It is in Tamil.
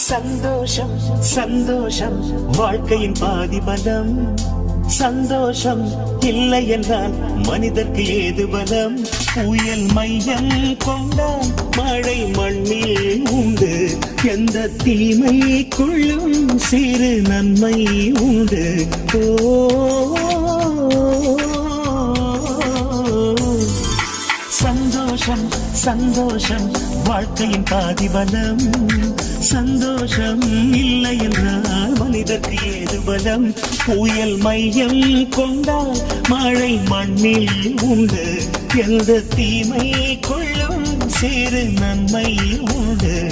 சந்தோஷம் சந்தோஷம் வாழ்க்கையின் பாதி பலம். சந்தோஷம் இல்லை என்றால் மனிதர்க்கு ஏது பலம்? புயல் மையம் கொண்டால் மழை மண்ணில் உண்டு. எந்த தீமைக்குள்ளும் சிறு நன்மை உண்டு. சந்தோஷம் சந்தோஷம் வாழ்க்கையின் பாதி பலம். சந்தோஷம் இல்லை என்றால் மனிதர்க்கு ஏது பலம்? புயல் மையம் கொண்டால் மழை மண்ணில் உண்டு. எந்த தீமை கொள்ளும் சிறு நன்மை உண்டு.